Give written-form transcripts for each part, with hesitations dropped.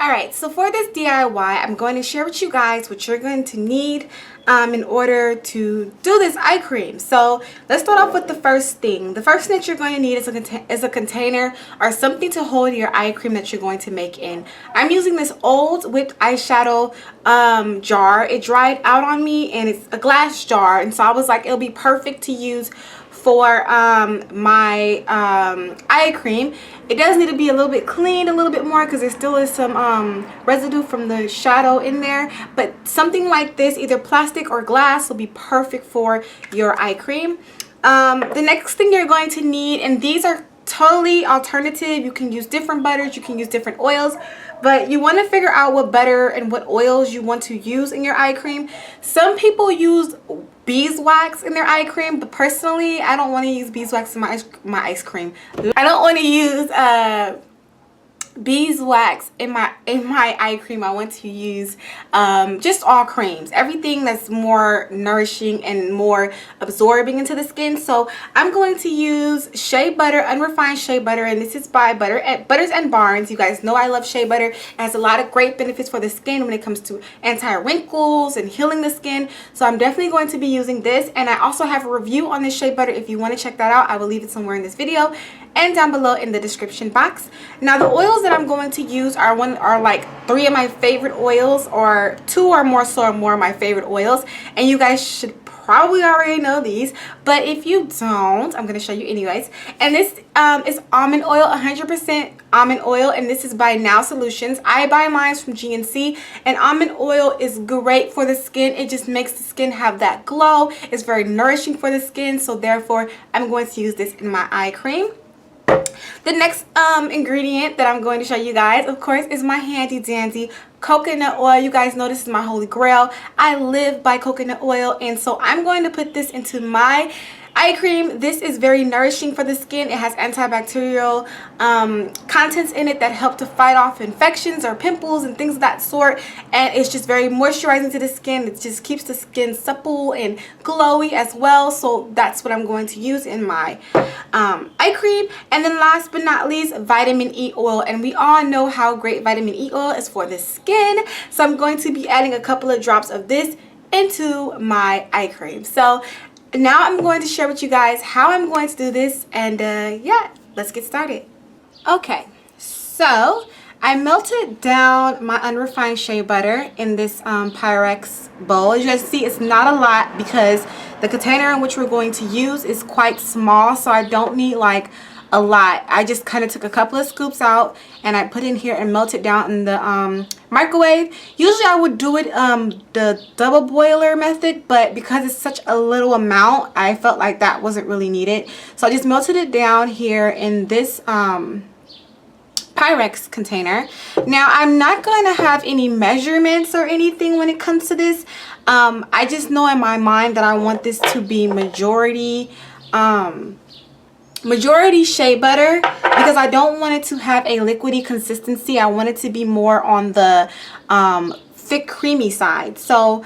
Alright, so for this DIY, I'm going to share with you guys what you're going to need in order to do this eye cream. So let's start off with the first thing. The first thing that you're going to need is a container or something to hold your eye cream that you're going to make in. I'm using this old whipped eyeshadow jar. It dried out on me and it's a glass jar, and so I was like, it'll be perfect to use for my eye cream. It does need to be a little bit cleaned a little bit more because there still is some residue from the shadow in there, but something like this, either plastic or glass, will be perfect for your eye cream. The next thing you're going to need, and these are totally alternative, you can use different butters, you can use different oils, but you want to figure out what butter and what oils you want to use in your eye cream. Some people use beeswax in their eye cream, but personally I don't want to use beeswax in my ice cream. I don't want to use beeswax in my eye cream. I want to use just all creams, everything that's more nourishing and more absorbing into the skin. So I'm going to use shea butter, unrefined shea butter, and this is by Butters and Barnes. You guys know I love shea butter. It has a lot of great benefits for the skin when it comes to anti-wrinkles and healing the skin. So I'm definitely going to be using this, and I also have a review on this shea butter. If you want to check that out, I will leave it somewhere in this video and down below in the description box. Now the oils that I'm going to use are like 3 of my favorite oils, or 2 or more of my favorite oils, and you guys should probably already know these, but if you don't, I'm going to show you anyways. And this is almond oil, 100% almond oil, and this is by Now Solutions. I buy mine from GNC, and almond oil is great for the skin. It just makes the skin have that glow. It's very nourishing for the skin, so therefore I'm going to use this in my eye cream. The next ingredient that I'm going to show you guys, of course, is my handy dandy coconut oil. You guys know this is my holy grail. I live by coconut oil, and so I'm going to put this into my eye cream. This is very nourishing for the skin. It has antibacterial contents in it that help to fight off infections or pimples and things of that sort, and it's just very moisturizing to the skin. It just keeps the skin supple and glowy as well, so that's what I'm going to use in my eye cream. And then last but not least, vitamin E oil, and we all know how great vitamin E oil is for the skin, so I'm going to be adding a couple of drops of this into my eye cream. So now I'm going to share with you guys how I'm going to do this, and yeah, let's get started. Okay, so I melted down my unrefined shea butter in this Pyrex bowl. As you guys see, it's not a lot because the container in which we're going to use is quite small, so I don't need like a lot. I just kind of took a couple of scoops out and I put in here and melted down in the microwave. Usually I would do it the double boiler method, but because it's such a little amount, I felt like that wasn't really needed. So I just melted it down here in this Pyrex container. Now I'm not going to have any measurements or anything when it comes to this. I just know in my mind that I want this to be majority shea butter, because I don't want it to have a liquidy consistency. I want it to be more on the thick creamy side. So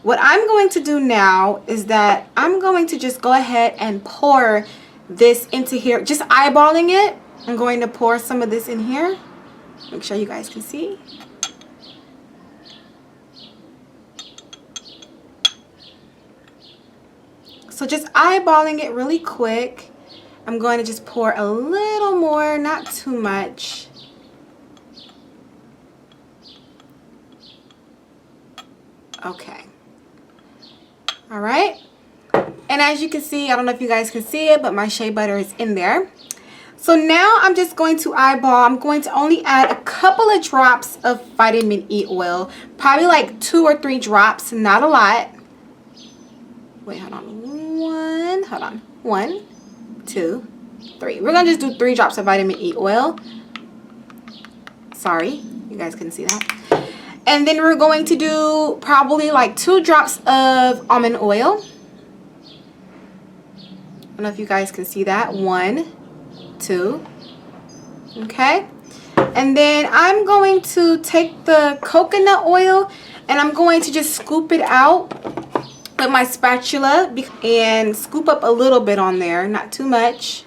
what I'm going to do now is that I'm going to just go ahead and pour this into here, just eyeballing it. I'm going to pour some of this in here, make sure you guys can see. So just eyeballing it really quick. I'm going to just pour a little more, not too much. Okay. All right. And as you can see, I don't know if you guys can see it, but my shea butter is in there. So now I'm just going to eyeball. I'm going to only add a couple of drops of vitamin E oil. Probably like 2 or 3 drops, not a lot. Wait, hold on. 1, 2, 3. We're gonna just do 3 drops of vitamin E oil. Sorry, you guys couldn't see that. And then we're going to do probably like 2 drops of almond oil. I don't know if you guys can see that. 1, 2. Okay. And then I'm going to take the coconut oil and I'm going to just scoop it out with my spatula and scoop up a little bit on there, not too much.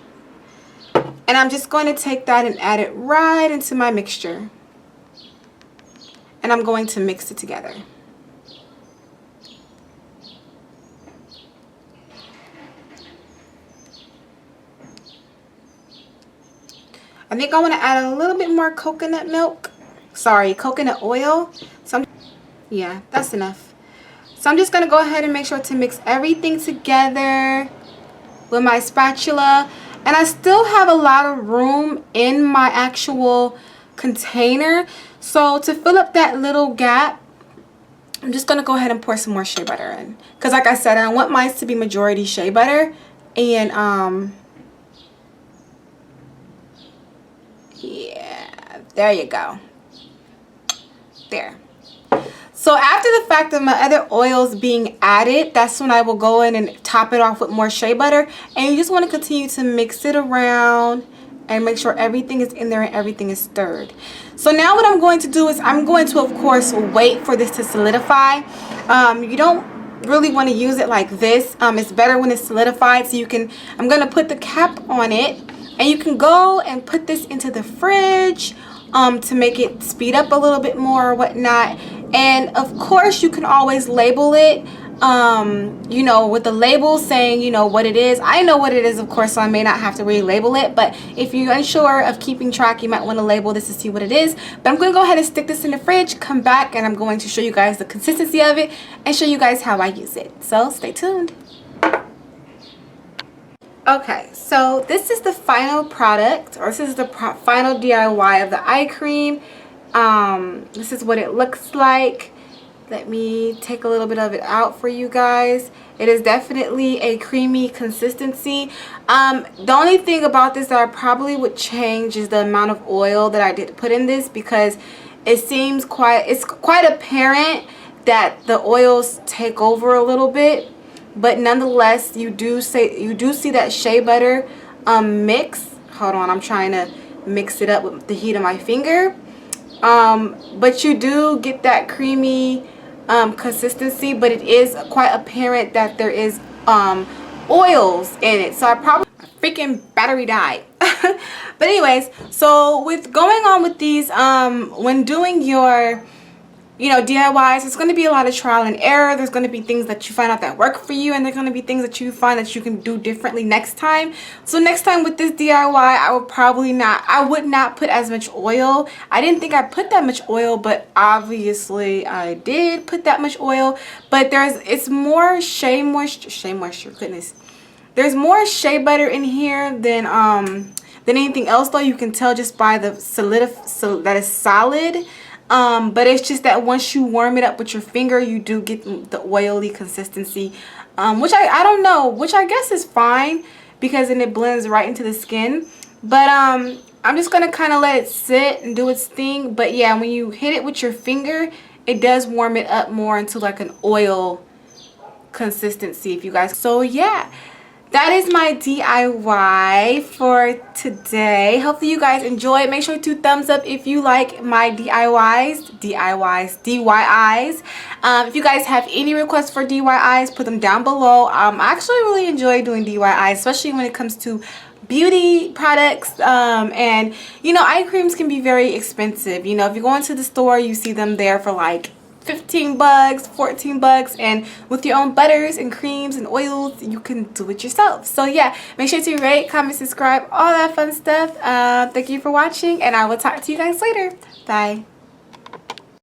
And I'm just going to take that and add it right into my mixture. and I'm going to mix it together. I think I want to add a little bit more coconut milk. Sorry, coconut oil. Yeah, that's enough. So I'm just going to go ahead and make sure to mix everything together with my spatula. And I still have a lot of room in my actual container. So to fill up that little gap, I'm just going to go ahead and pour some more shea butter in. Because like I said, I want mine to be majority shea butter. And yeah, there you go. There. So after the fact of my other oils being added, that's when I will go in and top it off with more shea butter. And you just want to continue to mix it around and make sure everything is in there and everything is stirred. So now what I'm going to do is I'm going to, of course, wait for this to solidify. You don't really want to use it like this. It's better when it's solidified. So you can, I'm going to put the cap on it, and you can go and put this into the fridge to make it speed up a little bit more or whatnot. And of course you can always label it, you know, with the label saying, you know, what it is. I know what it is, of course, so I may not have to really label it, but if you're unsure of keeping track, you might want to label this to see what it is. But I'm going to go ahead and stick this in the fridge, come back, and I'm going to show you guys the consistency of it and show you guys how I use it. So stay tuned. Okay, so this is the final product, or this is the final DIY of the eye cream. This is what it looks like. Let me take a little bit of it out for you guys. It is definitely a creamy consistency. The only thing about this that I probably would change is the amount of oil that I did put in this, because it seems it's quite apparent that the oils take over a little bit. But nonetheless, you do see that shea butter mix. Hold on, I'm trying to mix it up with the heat of my finger. But you do get that creamy consistency, but it is quite apparent that there is oils in it. So my freaking battery died. But anyways, so with going on with these, when doing your DIYs, it's going to be a lot of trial and error. There's going to be things that you find out that work for you, and there's going to be things that you find that you can do differently next time. So next time with this DIY, I would not put as much oil. I didn't think I put that much oil, but obviously I did put that much oil. But it's more shea moisture, goodness. There's more shea butter in here than anything else, though. You can tell just by the that it's solid. But it's just that once you warm it up with your finger, you do get the oily consistency, which I don't know, which I guess is fine, because then it blends right into the skin. But I'm just gonna kind of let it sit and do its thing. But yeah, when you hit it with your finger, it does warm it up more into like an oil consistency, if you guys. So yeah, that is my DIY for today. Hopefully you guys enjoy it. Make sure to thumbs up if you like my DIYs. If you guys have any requests for DIYs, put them down below. I actually really enjoy doing DIYs, especially when it comes to beauty products. And eye creams can be very expensive. If you go into the store, you see them there for like $15, $14, and with your own butters and creams and oils, you can do it yourself. So yeah, make sure to rate, comment, subscribe, all that fun stuff. Thank you for watching, and I will talk to you guys later. Bye.